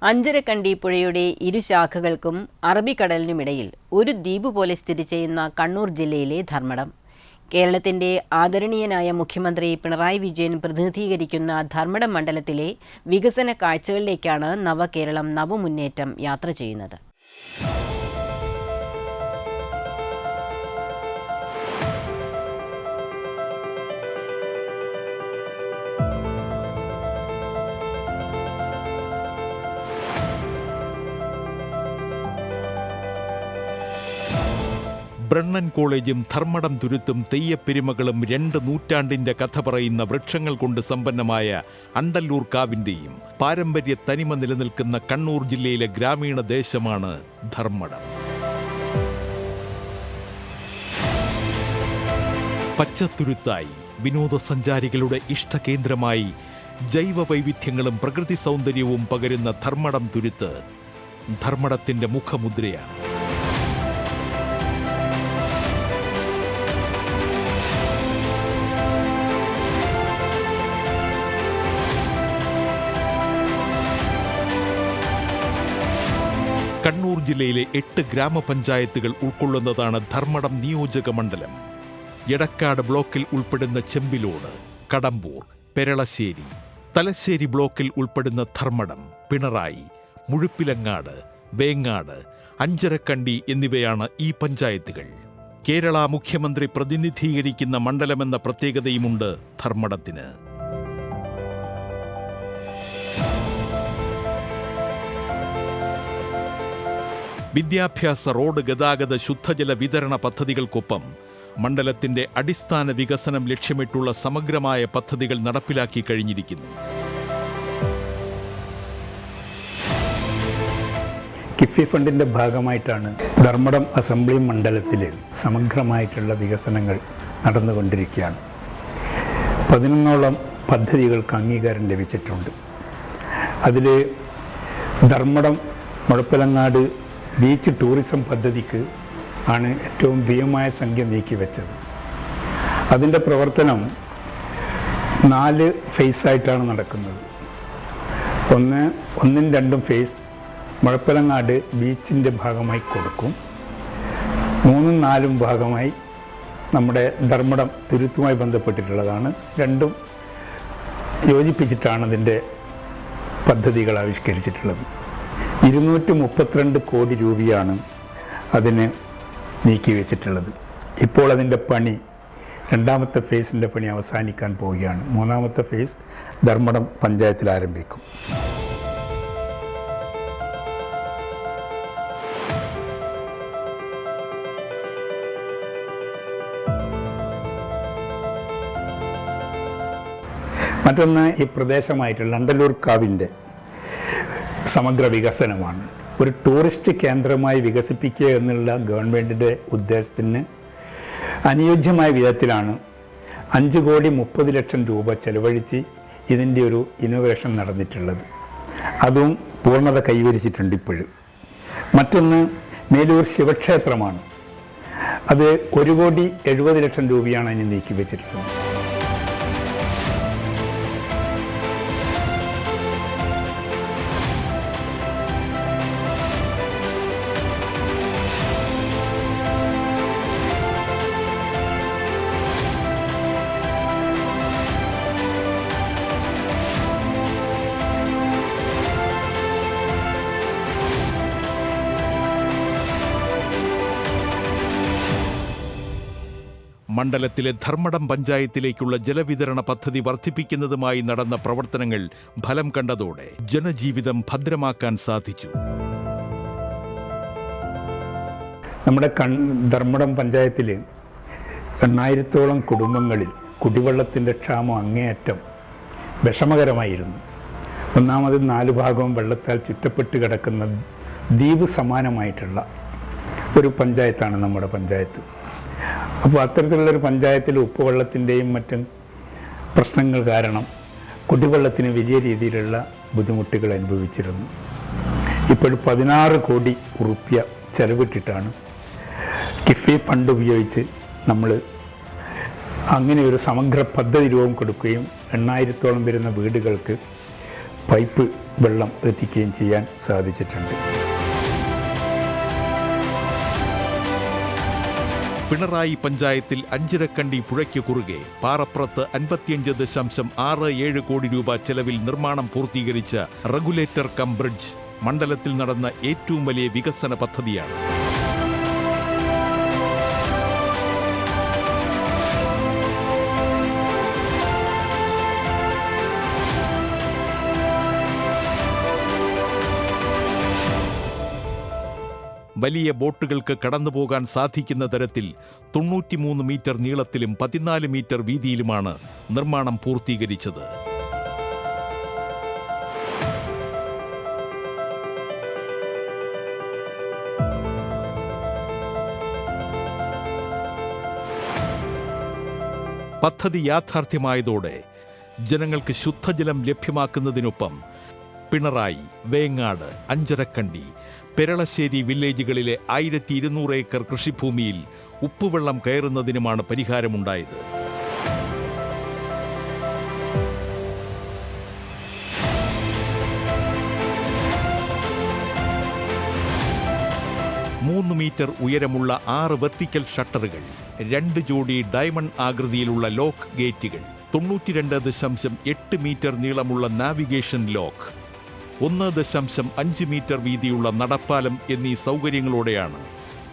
അഞ്ചരക്കണ്ടി പുഴയുടെ ഇരുശാഖകൾക്കും അറബിക്കടലിനുമിടയിൽ ഒരു ദ്വീപ് പോലെ സ്ഥിതി ചെയ്യുന്ന കണ്ണൂർ ജില്ലയിലെ ധർമ്മടം. കേരളത്തിൻ്റെ ആദരണീയനായ മുഖ്യമന്ത്രി പിണറായി വിജയൻ പ്രതിനിധീകരിക്കുന്ന ധർമ്മടം മണ്ഡലത്തിലെ വികസന കാഴ്ചകളിലേക്കാണ് നവകേരളം നവമുന്നേറ്റം യാത്ര ചെയ്യുന്നത്. ബ്രണ്ണൻ കോളേജും ധർമ്മടം തുരുത്തും തെയ്യപ്പെരുമകളും 2 നൂറ്റാണ്ടിന്റെ കഥ പറയുന്ന വൃക്ഷങ്ങൾ കൊണ്ട് സമ്പന്നമായ അണ്ടല്ലൂർ കാവിന്റെയും പാരമ്പര്യ തനിമ നിലനിൽക്കുന്ന കണ്ണൂർ ജില്ലയിലെ ഗ്രാമീണ ദേശമാണ് ധർമ്മടം. പച്ചത്തുരുത്തായി വിനോദസഞ്ചാരികളുടെ ഇഷ്ടകേന്ദ്രമായി ജൈവ വൈവിധ്യങ്ങളും പ്രകൃതി സൗന്ദര്യവും പകരുന്ന ധർമ്മടം തുരുത്ത് ധർമ്മടത്തിന്റെ മുഖമുദ്രയാണ്. കണ്ണൂർ ജില്ലയിലെ 8 ഗ്രാമപഞ്ചായത്തുകൾ ഉൾക്കൊള്ളുന്നതാണ് ധർമ്മടം നിയോജക മണ്ഡലം. എടക്കാട് ബ്ലോക്കിൽ ഉൾപ്പെടുന്ന ചെമ്പിലോട്, കടമ്പൂർ, പെരളശ്ശേരി, തലശ്ശേരി ബ്ലോക്കിൽ ഉൾപ്പെടുന്ന ധർമ്മടം, പിണറായി, മുഴുപ്പിലങ്ങാട്, വേങ്ങാട്, അഞ്ചരക്കണ്ടി എന്നിവയാണ് ഈ പഞ്ചായത്തുകൾ. കേരള മുഖ്യമന്ത്രി പ്രതിനിധീകരിക്കുന്ന മണ്ഡലമെന്ന പ്രത്യേകതയുമുണ്ട് ധർമ്മടത്തിന്. വിദ്യാഭ്യാസ, റോഡ് ഗതാഗത, ശുദ്ധജല വിതരണ പദ്ധതികൾക്കൊപ്പം മണ്ഡലത്തിന്റെ അടിസ്ഥാന വികസനം ലക്ഷ്യമിട്ടുള്ള സമഗ്രമായ പദ്ധതികൾ നടപ്പിലാക്കി കഴിഞ്ഞിരിക്കുന്നു. കിഫ്ബി ഫണ്ടിൻ്റെ ഭാഗമായിട്ടാണ് ധർമ്മടം അസംബ്ലി മണ്ഡലത്തിൽ സമഗ്രമായിട്ടുള്ള വികസനങ്ങൾ നടന്നുകൊണ്ടിരിക്കുകയാണ്. 11ഓളം പദ്ധതികൾക്ക് അംഗീകാരം ലഭിച്ചിട്ടുണ്ട്. അതിൽ ധർമ്മടം മുഴപ്പിലങ്ങാട് ബീച്ച് ടൂറിസം പദ്ധതിക്ക് ആണ് ഏറ്റവും ഭീമമായ സംഖ്യ നീക്കിവെച്ചത്. അതിൻ്റെ പ്രവർത്തനം 4 ഫേസായിട്ടാണ് നടക്കുന്നത്. 1, 2 ഫേസ് മുഴപ്പിലങ്ങാട് ബീച്ചിൻ്റെ ഭാഗമായി കൊടുക്കും. 3, 4 ഭാഗമായി നമ്മുടെ ധർമ്മടം തുരുത്തുമായി ബന്ധപ്പെട്ടിട്ടുള്ളതാണ്. 2 യോജിപ്പിച്ചിട്ടാണ് അതിൻ്റെ പദ്ധതികൾ ആവിഷ്കരിച്ചിട്ടുള്ളത്. 232 കോടി രൂപയാണ് അതിന് നീക്കിവെച്ചിട്ടുള്ളത്. ഇപ്പോൾ അതിൻ്റെ പണി 2ാമത്തെ ഫേസിൻ്റെ പണി അവസാനിക്കാൻ പോവുകയാണ്. 3ാമത്തെ ഫേസ് ധർമ്മടം പഞ്ചായത്തിൽ ആരംഭിക്കും. മറ്റൊന്ന് ഈ പ്രദേശമായിട്ടുള്ള അണ്ടല്ലൂർ കാവിൻ്റെ സമഗ്ര വികസനമാണ്. ഒരു ടൂറിസ്റ്റ് കേന്ദ്രമായി വികസിപ്പിക്കുക എന്നുള്ള ഗവൺമെൻറ്റിൻ്റെ ഉദ്ദേശത്തിന് അനുയോജ്യമായ വിധത്തിലാണ് 5,30,00,000 രൂപ ചെലവഴിച്ച് ഇതിൻ്റെ ഒരു ഇന്നോവേഷൻ നടന്നിട്ടുള്ളത്. അതും പൂർണ്ണത കൈവരിച്ചിട്ടുണ്ട് ഇപ്പോഴും. മറ്റൊന്ന് മേലൂർ ശിവക്ഷേത്രമാണ്. അത് 1,70,00,000 രൂപയാണ് അതിന് നീക്കി വെച്ചിട്ടുള്ളത്. മണ്ഡലത്തിലെ ധർമ്മടം പഞ്ചായത്തിലേക്കുള്ള ജലവിതരണ പദ്ധതി വർദ്ധിപ്പിക്കുന്നതുമായി നടന്ന പ്രവർത്തനങ്ങൾ ഫലം കണ്ടതോടെ ജനജീവിതം ഭദ്രമാക്കാൻ സാധിച്ചു. നമ്മുടെ ധർമ്മടം പഞ്ചായത്തിൽ 8,000-ഓളം കുടുംബങ്ങളിൽ കുടിവെള്ളത്തിൻ്റെ ക്ഷാമം അങ്ങേയറ്റം വിഷമകരമായിരുന്നു. ഒന്നാമത് 4 ഭാഗവും വെള്ളത്താൽ ചുറ്റപ്പെട്ട് കിടക്കുന്ന ദ്വീപ് സമാനമായിട്ടുള്ള ഒരു പഞ്ചായത്താണ് നമ്മുടെ പഞ്ചായത്ത്. അപ്പോൾ അത്തരത്തിലുള്ളൊരു പഞ്ചായത്തിൽ ഉപ്പുവെള്ളത്തിൻ്റെയും മറ്റും പ്രശ്നങ്ങൾ കാരണം കുടിവെള്ളത്തിന് വലിയ രീതിയിലുള്ള ബുദ്ധിമുട്ടുകൾ അനുഭവിച്ചിരുന്നു. ഇപ്പോൾ 16 കോടി റുപ്യ ചെലവിട്ടിട്ടാണ് കിഫ്ബി ഫണ്ട് ഉപയോഗിച്ച് നമ്മൾ അങ്ങനെ ഒരു സമഗ്ര പദ്ധതി രൂപം കൊടുക്കുകയും 8,000-ഓളം വരുന്ന വീടുകൾക്ക് പൈപ്പ് വെള്ളം എത്തിക്കുകയും ചെയ്യാൻ സാധിച്ചിട്ടുണ്ട്. പിണറായി പഞ്ചായത്തിൽ അഞ്ചിരക്കണ്ടി പുഴയ്ക്ക് കുറുകെ പാറപ്പുറത്ത് 55.67 കോടി രൂപ ചെലവിൽ നിർമ്മാണം പൂർത്തീകരിച്ച റെഗുലേറ്റർ കം ബ്രിഡ്ജ് മണ്ഡലത്തിൽ നടന്ന ഏറ്റവും വലിയ വികസന പദ്ധതിയാണ്. വലിയ ബോട്ടുകൾക്ക് കടന്നുപോകാൻ സാധിക്കുന്ന തരത്തിൽ 93 മീറ്റർ നീളത്തിലും 14 മീറ്റർ വീതിയിലുമാണ് നിർമ്മാണം പൂർത്തീകരിച്ചത്. പദ്ധതി യാഥാർത്ഥ്യമായതോടെ ജനങ്ങൾക്ക് ശുദ്ധജലം ലഭ്യമാക്കുന്നതിനൊപ്പം പിണറായി, വേങ്ങാട്, അഞ്ചരക്കണ്ടി, പെരളശ്ശേരി വില്ലേജുകളിലെ 1200 ഏക്കർ കൃഷിഭൂമിയിൽ ഉപ്പുവെള്ളം കയറുന്നതിനുമാണ് പരിഹാരമുണ്ടായത്. മൂന്ന് മീറ്റർ ഉയരമുള്ള 6 വെർട്ടിക്കൽ ഷട്ടറുകൾ, 2 ജോഡി ഡയമണ്ട് ആകൃതിയിലുള്ള ലോക്ക് ഗേറ്റുകൾ, 92.8 മീറ്റർ നീളമുള്ള നാവിഗേഷൻ ലോക്ക്, 1.5 മീറ്റർ വീതിയുള്ള നടപ്പാലം എന്നീ സൗകര്യങ്ങളോടെയാണ്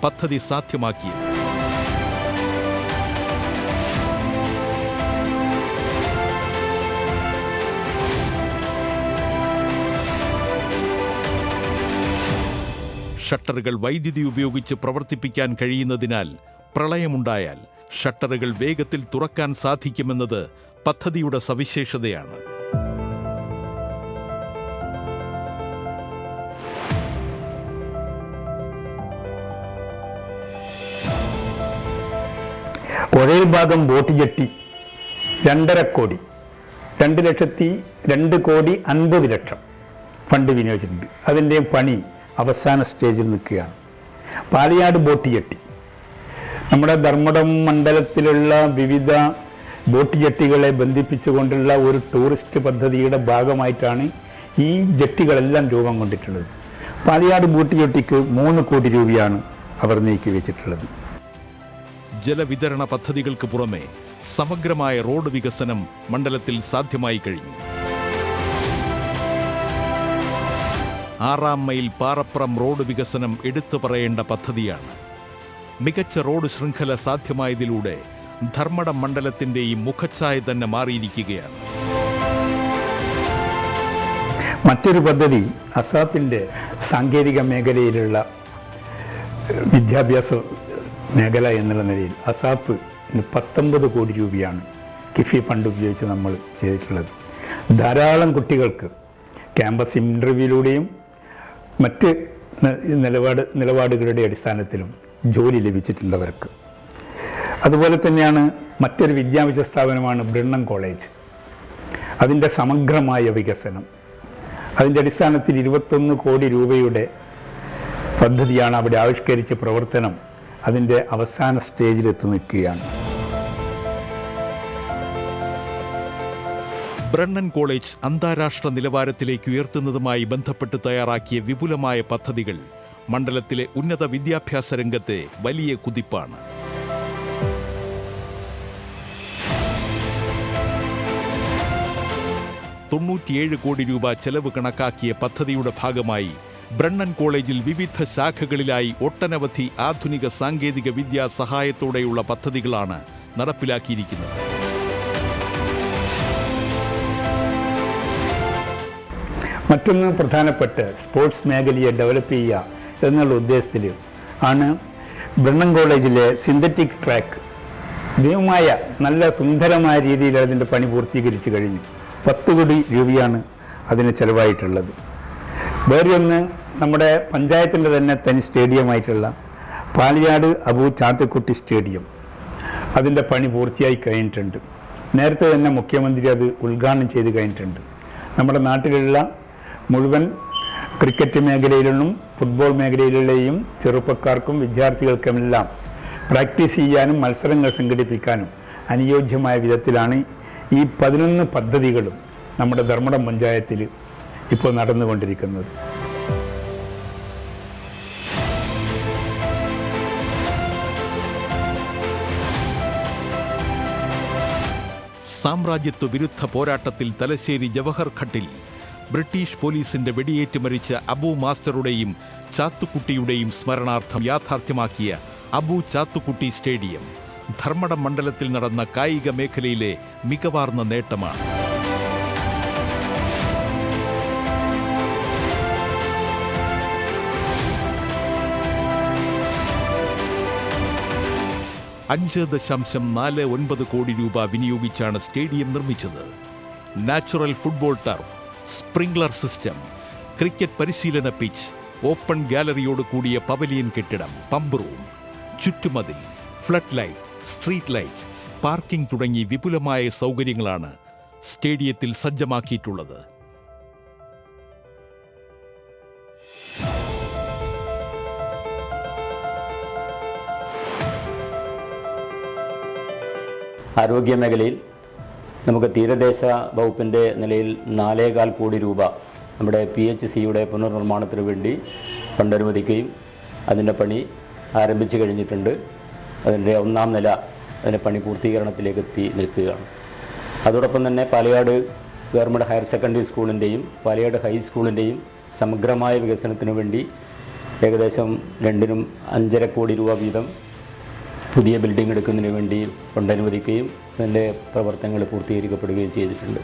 പദ്ധതി സാധ്യമാക്കിയത്. ഷട്ടറുകൾ വൈദ്യുതി ഉപയോഗിച്ച് പ്രവർത്തിപ്പിക്കാൻ കഴിയുന്നതിനാൽ പ്രളയമുണ്ടായാൽ ഷട്ടറുകൾ വേഗത്തിൽ തുറക്കാൻ സാധിക്കുമെന്നത് പദ്ധതിയുടെ സവിശേഷതയാണ്. ഒരേ ഭാഗം ബോട്ട് ജെട്ടി 2.5 കോടി, 2,02,50,00,000 ഫണ്ട് വിനിയോഗിച്ചിട്ടുണ്ട്. അതിൻ്റെ പണി അവസാന സ്റ്റേജിൽ നിൽക്കുകയാണ്. പാലിയാട് ബോട്ട് ജെട്ടി നമ്മുടെ ധർമ്മടം മണ്ഡലത്തിലുള്ള വിവിധ ബോട്ട് ജെട്ടികളെ ബന്ധിപ്പിച്ചുകൊണ്ടുള്ള ഒരു ടൂറിസ്റ്റ് പദ്ധതിയുടെ ഭാഗമായിട്ടാണ് ഈ ജെട്ടികളെല്ലാം രൂപം കൊണ്ടിട്ടുള്ളത്. പാലിയാട് ബോട്ട് ജെട്ടിക്ക് 3 കോടി രൂപയാണ് അവർ നീക്കി വെച്ചിട്ടുള്ളത്. ജലവിതരണ പദ്ധതികൾക്ക് പുറമെ സമഗ്രമായ റോഡ് വികസനം മണ്ഡലത്തിൽ സാധ്യമായി കഴിഞ്ഞു. 6-ാം മൈൽ പാറപ്പുറം റോഡ് വികസനം എടുത്തു പറയേണ്ട പദ്ധതിയാണ്. മികച്ച റോഡ് ശൃംഖല സാധ്യമായതിലൂടെ ധർമ്മടം മണ്ഡലത്തിൻ്റെയും മുഖച്ഛായ തന്നെ മാറിയിരിക്കുകയാണ്. മറ്റൊരു പദ്ധതി അസാപ്പിൻ്റെ സാങ്കേതിക മേഖലയിലുള്ള വിദ്യാഭ്യാസ മേഖല എന്നുള്ള നിലയിൽ അസാപ്പ് 19 കോടി രൂപയാണ് കിഫി ഫണ്ട് ഉപയോഗിച്ച് നമ്മൾ ചെയ്തിട്ടുള്ളത്. ധാരാളം കുട്ടികൾക്ക് ക്യാമ്പസ് ഇൻ്റർവ്യൂയിലൂടെയും മറ്റ് നിലപാടുകളുടെ അടിസ്ഥാനത്തിലും ജോലി ലഭിച്ചിട്ടുണ്ട് അവർക്ക്. അതുപോലെ തന്നെയാണ് മറ്റൊരു വിദ്യാഭ്യാസ സ്ഥാപനമാണ് ബ്രണ്ണൻ കോളേജ്. അതിൻ്റെ സമഗ്രമായ വികസനം, അതിൻ്റെ അടിസ്ഥാനത്തിൽ 21 കോടി രൂപയുടെ പദ്ധതിയാണ് അവിടെ ആവിഷ്കരിച്ച പ്രവർത്തനം അതിൻ്റെ അവസാന സ്റ്റേജിലെത്തി നിൽക്കുകയാണ്. ബ്രണ്ണൻ കോളേജ് അന്താരാഷ്ട്ര നിലവാരത്തിലേക്ക് ഉയർത്തുന്നതുമായി ബന്ധപ്പെട്ട് തയ്യാറാക്കിയ വിപുലമായ പദ്ധതികൾ മണ്ഡലത്തിലെ ഉന്നത വിദ്യാഭ്യാസ രംഗത്തെ വലിയ കുതിപ്പാണ്. $97 കോടി രൂപ ചെലവ് കണക്കാക്കിയ പദ്ധതിയുടെ ഭാഗമായി ബ്രണ്ണൻ കോളേജിൽ വിവിധ ശാഖകളിലായി ഒട്ടനവധി ആധുനിക സാങ്കേതിക വിദ്യാ സഹായത്തോടെയുള്ള പദ്ധതികളാണ് നടപ്പിലാക്കിയിരിക്കുന്നത്. മറ്റൊന്ന് പ്രധാനപ്പെട്ട സ്പോർട്സ് മേഖലയെ ഡെവലപ്പ് ചെയ്യുക എന്നുള്ള ഉദ്ദേശത്തിൽ ആണ് ബ്രണ്ണൻ കോളേജിലെ സിന്തറ്റിക് ട്രാക്ക് ഭീമമായ നല്ല സുന്ദരമായ രീതിയിൽ അതിൻ്റെ പണി പൂർത്തീകരിച്ചു കഴിഞ്ഞു. 10 കോടി രൂപയാണ് അതിന് ചെലവായിട്ടുള്ളത്. വേറെ ഒന്ന് നമ്മുടെ പഞ്ചായത്തിൻ്റെ തന്നെ തനി സ്റ്റേഡിയമായിട്ടുള്ള പാലിയാട് അബു ചാത്തക്കുട്ടി സ്റ്റേഡിയം, അതിൻ്റെ പണി പൂർത്തിയായി കഴിഞ്ഞിട്ടുണ്ട്. നേരത്തെ തന്നെ മുഖ്യമന്ത്രി അത് ഉദ്ഘാടനം ചെയ്ത് കഴിഞ്ഞിട്ടുണ്ട്. നമ്മുടെ നാട്ടിലുള്ള മുഴുവൻ ക്രിക്കറ്റ് മേഖലയിലും ഫുട്ബോൾ മേഖലയിലെയും ചെറുപ്പക്കാർക്കും വിദ്യാർത്ഥികൾക്കുമെല്ലാം പ്രാക്ടീസ് ചെയ്യാനും മത്സരങ്ങൾ സംഘടിപ്പിക്കാനും അനുയോജ്യമായ വിധത്തിലാണ് ഈ 11 പദ്ധതികളും നമ്മുടെ ധർമ്മടം പഞ്ചായത്തിൽ ഇപ്പോൾ നടന്നുകൊണ്ടിരിക്കുന്നത്. സാമ്രാജ്യത്വ വിരുദ്ധ പോരാട്ടത്തിൽ തലശ്ശേരി ജവഹർ ഘട്ടിൽ ബ്രിട്ടീഷ് പോലീസിന്റെ വെടിയേറ്റ് മരിച്ച അബു മാസ്റ്ററുടെയും ചാത്തുക്കുട്ടിയുടെയും സ്മരണാർത്ഥം യാഥാർത്ഥ്യമാക്കിയ അബു ചാത്തുക്കുട്ടി സ്റ്റേഡിയം ധർമ്മടം മണ്ഡലത്തിൽ നടന്ന കായിക മേഖലയിലെ മികവാർന്ന നേട്ടമാണ്. $5.49 കോടി വിനിയോഗിച്ചാണ് സ്റ്റേഡിയം നിർമ്മിച്ചത്. Natural football turf, sprinkler system, cricket പരിശീലന പിച്ച്, ഓപ്പൺ ഗാലറിയോട് കൂടിയ പവലിയൻ കെട്ടിടം, പമ്പ് റൂം, ചുറ്റുമതിൽ, flood light, street light, parking തുടങ്ങി വിപുലമായ സൗകര്യങ്ങളാണ് സ്റ്റേഡിയത്തിൽ സജ്ജമാക്കിയിട്ടുള്ളത്. ആരോഗ്യ മേഖലയിൽ നമുക്ക് തീരദേശ വകുപ്പിൻ്റെ നിലയിൽ 4.25 കോടി രൂപ നമ്മുടെ PHCയുടെ പുനർനിർമ്മാണത്തിന് വേണ്ടി ഫണ്ട് അനുവദിക്കുകയും അതിൻ്റെ പണി ആരംഭിച്ചു കഴിഞ്ഞിട്ടുണ്ട്. അതിൻ്റെ 1ാം നില അതിൻ്റെ പണി പൂർത്തീകരണത്തിലേക്ക് എത്തി നിൽക്കുകയാണ്. അതോടൊപ്പം തന്നെ പാലയാട് ഗവൺമെൻറ് ഹയർ സെക്കൻഡറി സ്കൂളിൻ്റെയും പാലയാട് ഹൈസ്കൂളിൻ്റെയും സമഗ്രമായ വികസനത്തിനു വേണ്ടി ഏകദേശം 2നും 5.5 കോടി രൂപ വീതം പുതിയ ബിൽഡിംഗ് എടുക്കുന്നതിന് വേണ്ടി ഫണ്ട് അനുവദിക്കുകയും അതിൻ്റെ പ്രവർത്തനങ്ങൾ പൂർത്തീകരിക്കപ്പെടുകയും ചെയ്തിട്ടുണ്ട്.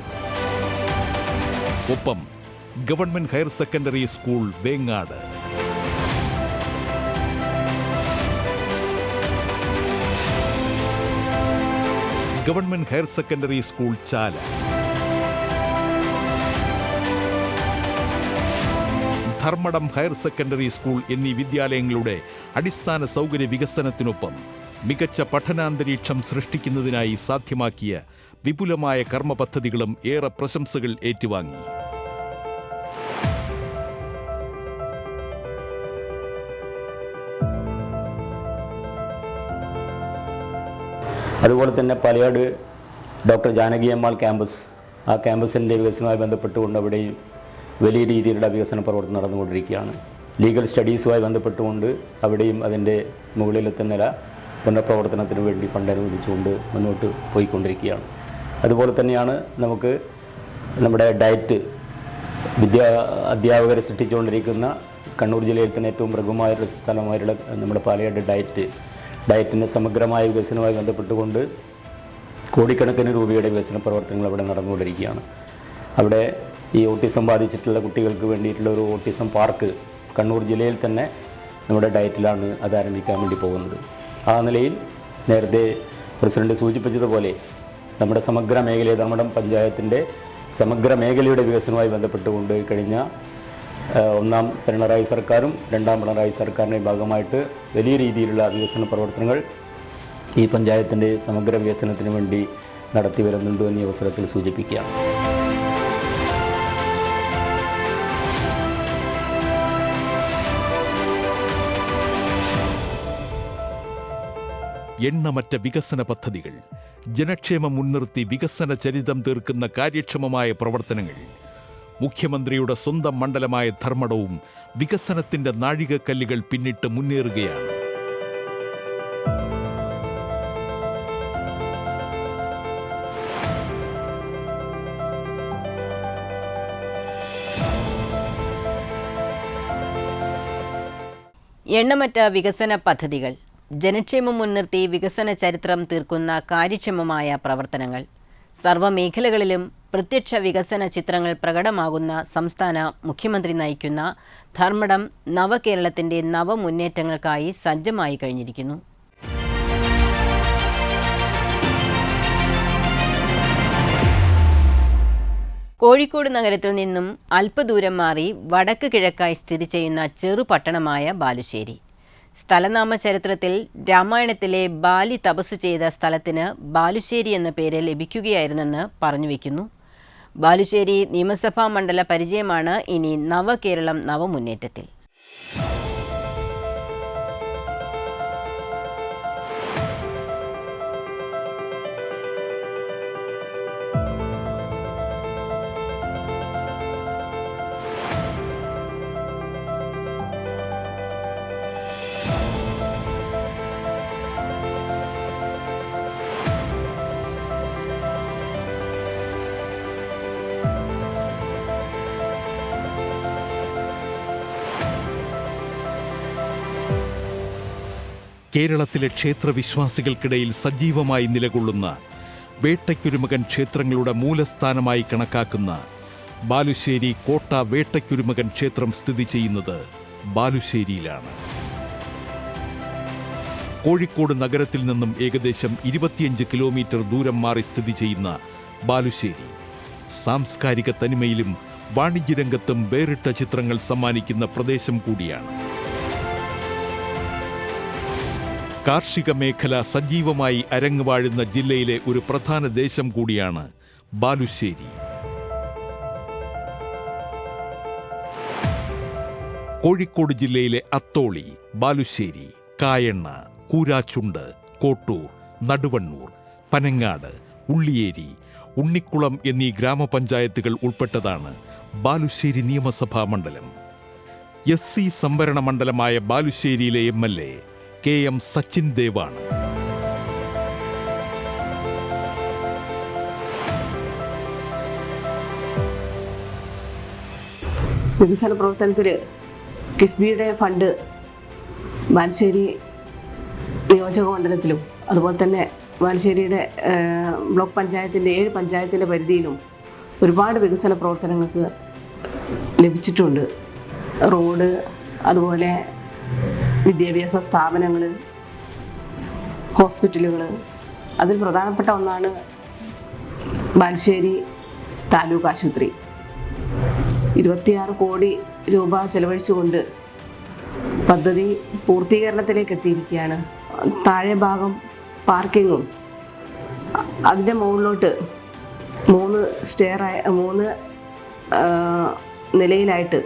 ഒപ്പം government higher secondary school Vengad, government higher secondary school Chala, Dharmadam higher secondary school എന്നീ വിദ്യാലയങ്ങളുടെ അടിസ്ഥാന സൗകര്യ വികസനത്തിനൊപ്പം മികച്ച പഠനാന്തരീക്ഷം സൃഷ്ടിക്കുന്നതിനായി സാധ്യമാക്കിയ വിപുലമായ കർമ്മ പദ്ധതികളും ഏറെ പ്രശംസകൾ ഏറ്റുവാങ്ങി. അതുപോലെ തന്നെ പാലയാട് ഡോക്ടർ ജാനകി അമ്മാൾ ക്യാമ്പസ്, ആ ക്യാമ്പസിൻ്റെ വികസനവുമായി ബന്ധപ്പെട്ടുകൊണ്ട് അവിടെയും വലിയ രീതിയിലുള്ള വികസന പ്രവർത്തനം നടന്നുകൊണ്ടിരിക്കുകയാണ്. ലീഗൽ സ്റ്റഡീസുമായി ബന്ധപ്പെട്ടുകൊണ്ട് അവിടെയും അതിൻ്റെ മുകളിലത്തെ നില പുനഃപ്രവർത്തനത്തിന് വേണ്ടി ഫണ്ട് അനുവദിച്ചുകൊണ്ട് മുന്നോട്ട് പോയിക്കൊണ്ടിരിക്കുകയാണ്. അതുപോലെ തന്നെയാണ് നമുക്ക് നമ്മുടെ ഡയറ്റ് അധ്യാപകരെ സൃഷ്ടിച്ചുകൊണ്ടിരിക്കുന്ന കണ്ണൂർ ജില്ലയിൽ തന്നെ ഏറ്റവും പ്രമുഖമായൊരു സ്ഥലമായിട്ടുള്ള നമ്മുടെ പാലയാട് ഡയറ്റിൻ്റെ സമഗ്രമായ വികസനവുമായി ബന്ധപ്പെട്ടുകൊണ്ട് കോടിക്കണക്കിന് രൂപയുടെ വികസന പ്രവർത്തനങ്ങൾ അവിടെ നടന്നുകൊണ്ടിരിക്കുകയാണ്. അവിടെ ഈ ഓട്ടിസം ബാധിച്ചിട്ടുള്ള കുട്ടികൾക്ക് വേണ്ടിയിട്ടുള്ള ഒരു ഓട്ടിസം പാർക്ക് കണ്ണൂർ ജില്ലയിൽ തന്നെ നമ്മുടെ ഡയറ്റിലാണ് അത് ആരംഭിക്കാൻ വേണ്ടി പോകുന്നത്. ആ നിലയിൽ നേരത്തെ പ്രസിഡന്റ് സൂചിപ്പിച്ചതുപോലെ നമ്മുടെ സമഗ്ര മേഖലയെ നമ്മുടെ പഞ്ചായത്തിൻ്റെ സമഗ്ര മേഖലയുടെ വികസനവുമായി ബന്ധപ്പെട്ടുകൊണ്ട് കഴിഞ്ഞ 1ാം പിണറായി സർക്കാരും 2ാം പിണറായി സർക്കാരിൻ്റെ ഭാഗമായിട്ട് വലിയ രീതിയിലുള്ള വികസന പ്രവർത്തനങ്ങൾ ഈ പഞ്ചായത്തിൻ്റെ സമഗ്ര വികസനത്തിന് വേണ്ടി നടത്തി വരുന്നുണ്ട് എന്നീ അവസരത്തിൽ സൂചിപ്പിക്കുകയാണ്. എണ്ണമറ്റ വികസന പദ്ധതികൾ, ജനക്ഷേമം മുൻനിർത്തി വികസന ചരിതം തീർക്കുന്ന കാര്യക്ഷമമായ പ്രവർത്തനങ്ങൾ. മുഖ്യമന്ത്രിയുടെ സ്വന്തം മണ്ഡലമായ ധർമ്മടവും വികസനത്തിന്റെ നാഴികക്കല്ലുകൾ പിന്നിട്ട് മുന്നേറുകയാണ്. എണ്ണമറ്റ വികസന പദ്ധതികൾ, ജനക്ഷേമം മുൻനിർത്തി വികസന ചരിത്രം തീർക്കുന്ന കാര്യക്ഷമമായ പ്രവർത്തനങ്ങൾ. സർവ്വമേഖലകളിലും പ്രത്യക്ഷ വികസന ചിത്രങ്ങൾ പ്രകടമാകുന്ന സംസ്ഥാന മുഖ്യമന്ത്രി നയിക്കുന്ന ധർമ്മടം നവകേരളത്തിൻ്റെ നവമുന്നേറ്റങ്ങൾക്കായി സജ്ജമായി കഴിഞ്ഞിരിക്കുന്നു. കോഴിക്കോട് നഗരത്തിൽ നിന്നും അല്പദൂരം മാറി വടക്ക് കിഴക്കായി സ്ഥിതി ചെയ്യുന്ന ചെറുപട്ടണമായ ബാലുശ്ശേരി. സ്ഥലനാമ ചരിത്രത്തിൽ രാമായണത്തിലെ ബാലി തപസ്സു ചെയ്ത സ്ഥലത്തിന് ബാലുശ്ശേരി എന്ന പേര് ലഭിക്കുകയായിരുന്നെന്ന് പറഞ്ഞുവെക്കുന്നു. ബാലുശ്ശേരി നിയമസഭാ മണ്ഡല പരിചയമാണ് ഇനി നവകേരളം നവമുന്നേറ്റത്തിൽ. കേരളത്തിലെ ക്ഷേത്രവിശ്വാസികൾക്കിടയിൽ സജീവമായി നിലകൊള്ളുന്ന വേട്ടയ്ക്കൊരുമകൻ ക്ഷേത്രങ്ങളുടെ മൂലസ്ഥാനമായി കണക്കാക്കുന്ന ബാലുശ്ശേരി കോട്ട വേട്ടയ്ക്കൊരുമകൻ ക്ഷേത്രം സ്ഥിതി ചെയ്യുന്നത് ബാലുശ്ശേരിയിലാണ്. കോഴിക്കോട് നഗരത്തിൽ നിന്നും ഏകദേശം 25 കിലോമീറ്റർ ദൂരം മാറി സ്ഥിതി ചെയ്യുന്ന ബാലുശ്ശേരി സാംസ്കാരിക തനിമയിലും വാണിജ്യരംഗത്തും വേറിട്ട ചിത്രങ്ങൾ സമ്മാനിക്കുന്ന പ്രദേശം കൂടിയാണ്. കാർഷിക മേഖല സജീവമായി അരങ്ങുവാഴുന്ന ജില്ലയിലെ ഒരു പ്രധാന ദേശം കൂടിയാണ് ബാലുശ്ശേരി. കോഴിക്കോട് ജില്ലയിലെ അത്തോളി, ബാലുശ്ശേരി, കായണ്ണ, കൂരാച്ചുണ്ട്, കോട്ടൂർ, നടുവണ്ണൂർ, പനങ്ങാട്, ഉള്ളിയേരി, ഉണ്ണിക്കുളം എന്നീ ഗ്രാമപഞ്ചായത്തുകൾ ഉൾപ്പെട്ടതാണ് ബാലുശ്ശേരി നിയമസഭാ മണ്ഡലം. SC സംവരണ മണ്ഡലമായ ബാലുശ്ശേരിയിലെ MLA KM സച്ചിൻ ദേവാണ്. വികസന പ്രവർത്തനത്തിൽ കിഫ്ബിയുടെ ഫണ്ട് ബാലുശ്ശേരി നിയോജക മണ്ഡലത്തിലും അതുപോലെ തന്നെ ബാലുശ്ശേരിയുടെ ബ്ലോക്ക് പഞ്ചായത്തിൻ്റെ 7 പഞ്ചായത്തിൻ്റെ പരിധിയിലും ഒരുപാട് വികസന പ്രവർത്തനങ്ങൾക്ക് ലഭിച്ചിട്ടുണ്ട്. റോഡ്, അതുപോലെ വിദ്യാഭ്യാസ സ്ഥാപനങ്ങൾ, ഹോസ്പിറ്റലുകൾ. അതിൽ പ്രധാനപ്പെട്ട ഒന്നാണ് ബാലുശ്ശേരി താലൂക്ക് ആശുപത്രി. 26 കോടി രൂപ ചെലവഴിച്ചുകൊണ്ട് പദ്ധതി പൂർത്തീകരണത്തിലേക്ക് എത്തിയിരിക്കുകയാണ്. താഴെ ഭാഗം പാർക്കിങ്ങും അതിൻ്റെ മുകളിലോട്ട് 3 നിലയിലായിട്ട്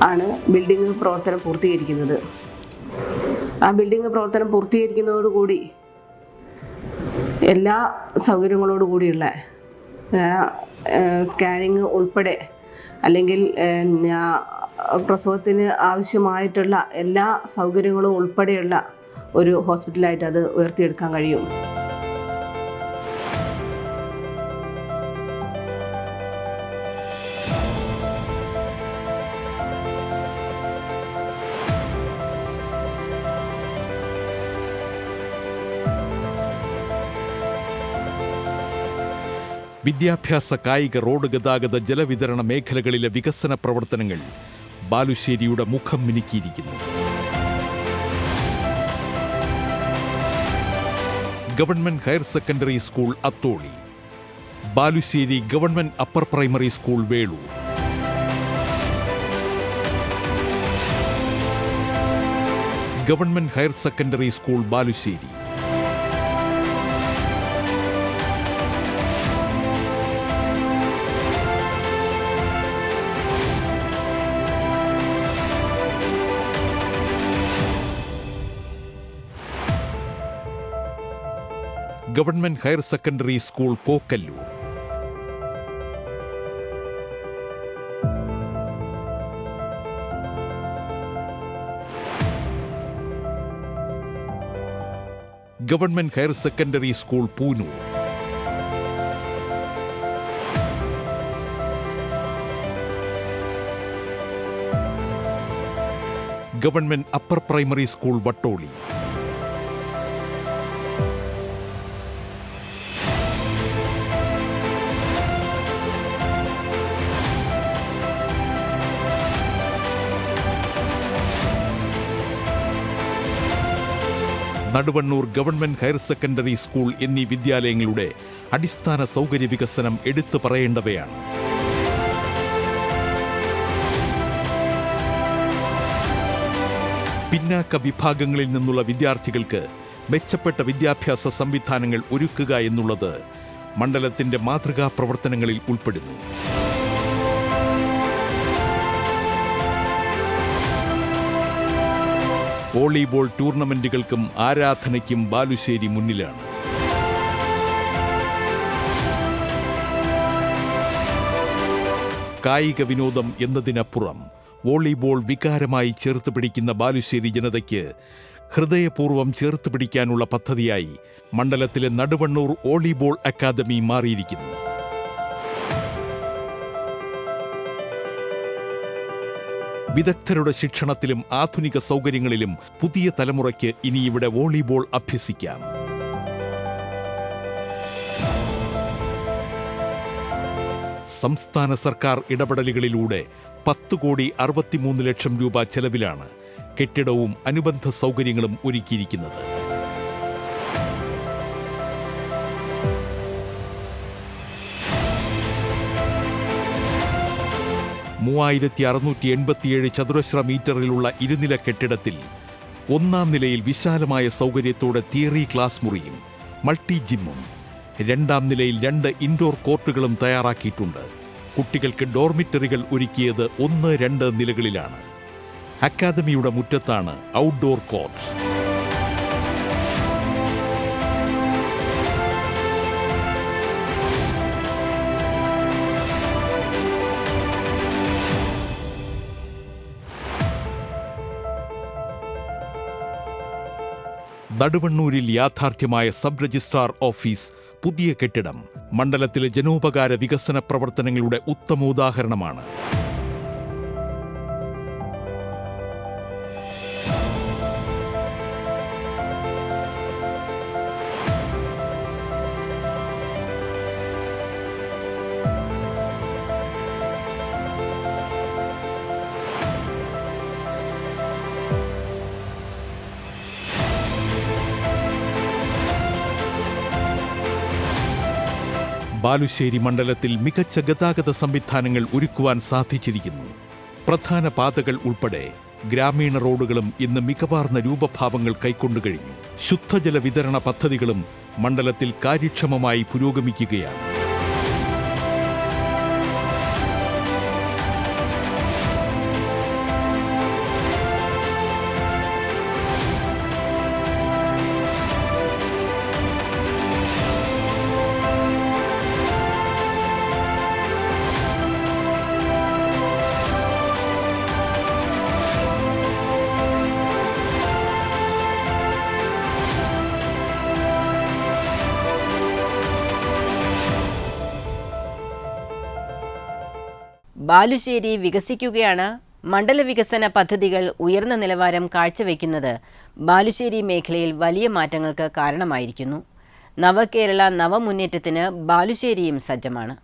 ആണ് ബിൽഡിംഗ് പ്രവർത്തനം പൂർത്തീകരിക്കുന്നത്. ആ ബിൽഡിംഗ് പ്രവർത്തനം പൂർത്തീകരിക്കുന്നതോടുകൂടി എല്ലാ സൗകര്യങ്ങളോടുകൂടിയുള്ള സ്കാനിങ് ഉൾപ്പെടെ, അല്ലെങ്കിൽ പ്രസവത്തിന് ആവശ്യമായിട്ടുള്ള എല്ലാ സൗകര്യങ്ങളും ഉൾപ്പെടെയുള്ള ഒരു ഹോസ്പിറ്റലായിട്ട് അത് ഉയർത്തിയെടുക്കാൻ കഴിയും. വിദ്യാഭ്യാസ, കായിക, റോഡ് ഗതാഗത, ജലവിതരണ മേഖലകളിലെ വികസന പ്രവർത്തനങ്ങൾ ബാലുശ്ശേരിയുടെ മുഖം മിനുക്കിയിരിക്കുന്നു. Government higher secondary school Atholi, Balussery government upper primary school Veloor, government higher secondary school Balussery, government higher secondary school Kokkallur, government higher secondary school Poonoor, government upper primary school Vattoli, Naduvannur government higher secondary school എന്നീ വിദ്യാലയങ്ങളുടെ അടിസ്ഥാന സൗകര്യ വികസനം എടുത്തു പറയേണ്ടവയാണ്. പിന്നാക്ക വിഭാഗങ്ങളിൽ നിന്നുള്ള വിദ്യാർത്ഥികൾക്ക് മെച്ചപ്പെട്ട വിദ്യാഭ്യാസ സംവിധാനങ്ങൾ ഒരുക്കുക എന്നുള്ളത് മണ്ഡലത്തിന്റെ മാതൃകാ പ്രവർത്തനങ്ങളിൽ ഉൾപ്പെടുന്നു. വോളിബോൾ ടൂർണമെന്റുകൾക്കും ആരാധനയ്ക്കും ബാലുശ്ശേരി മുന്നിലാണ്. കായിക വിനോദം എന്നതിനപ്പുറം വോളിബോൾ വികാരമായി ചേർത്ത് പിടിക്കുന്ന ബാലുശ്ശേരി ജനതയ്ക്ക് ഹൃദയപൂർവ്വം ചേർത്ത് പിടിക്കാനുള്ള പദ്ധതിയായി മണ്ഡലത്തിലെ നടുവണ്ണൂർ വോളിബോൾ അക്കാദമി മാറിയിരിക്കുന്നു. വിദഗ്ധരുടെ ശിക്ഷണത്തിലും ആധുനിക സൗകര്യങ്ങളിലും പുതിയ തലമുറയ്ക്ക് ഇനി ഇവിടെ വോളിബോൾ അഭ്യസിക്കാം. സംസ്ഥാന സർക്കാർ ഇടപെടലുകളിലൂടെ 10,63,00,000 രൂപ ചെലവിലാണ് കെട്ടിടവും അനുബന്ധ സൗകര്യങ്ങളും ഒരുക്കിയിരിക്കുന്നത്. (3687 ചതുരശ്ര മീറ്ററിലുള്ള ഇരുനില കെട്ടിടത്തിൽ 1-ാം നിലയിൽ വിശാലമായ സൗകര്യത്തോടെ തിയറി ക്ലാസ് മുറിയും മൾട്ടി ജിമ്മും, 2-ാം നിലയിൽ 2 ഇൻഡോർ കോർട്ടുകളും തയ്യാറാക്കിയിട്ടുണ്ട്. കുട്ടികൾക്ക് ഡോർമിറ്ററികൾ ഒരുക്കിയത് 1-2 നിലകളിലാണ്. അക്കാദമിയുടെ മുറ്റത്താണ് ഔട്ട്ഡോർ കോർട്ട്. നടുവണ്ണൂരിൽ യാഥാർത്ഥ്യമായ സബ് രജിസ്ട്രാർ ഓഫീസ് പുതിയ കെട്ടിടം മണ്ഡലത്തിലെ ജനോപകാര വികസന പ്രവർത്തനങ്ങളുടെ ഉത്തമോദാഹരണമാണ്. ബാലുശ്ശേരി മണ്ഡലത്തിൽ മികച്ച ഗതാഗത സംവിധാനങ്ങൾ ഒരുക്കുവാൻ സാധിച്ചിരിക്കുന്നു. പ്രധാന പാതകൾ ഉൾപ്പെടെ ഗ്രാമീണ റോഡുകളും ഇന്ന് മികവാർന്ന രൂപഭാവങ്ങൾ കൈക്കൊണ്ടു കഴിഞ്ഞു. ശുദ്ധജല വിതരണ പദ്ധതികളും മണ്ഡലത്തിൽ കാര്യക്ഷമമായി പുരോഗമിക്കുകയാണ്. ബാലുശ്ശേരി വികസിക്കുകയാണ്. മണ്ഡല വികസന പദ്ധതികൾ ഉയർന്ന നിലവാരം കാഴ്ചവെക്കുന്നത് ബാലുശ്ശേരി മേഖലയിൽ വലിയ മാറ്റങ്ങൾക്ക് കാരണമായിരിക്കുന്നു. നവകേരള നവമുന്നേറ്റത്തിന് ബാലുശ്ശേരിയും സജ്ജമാണ്.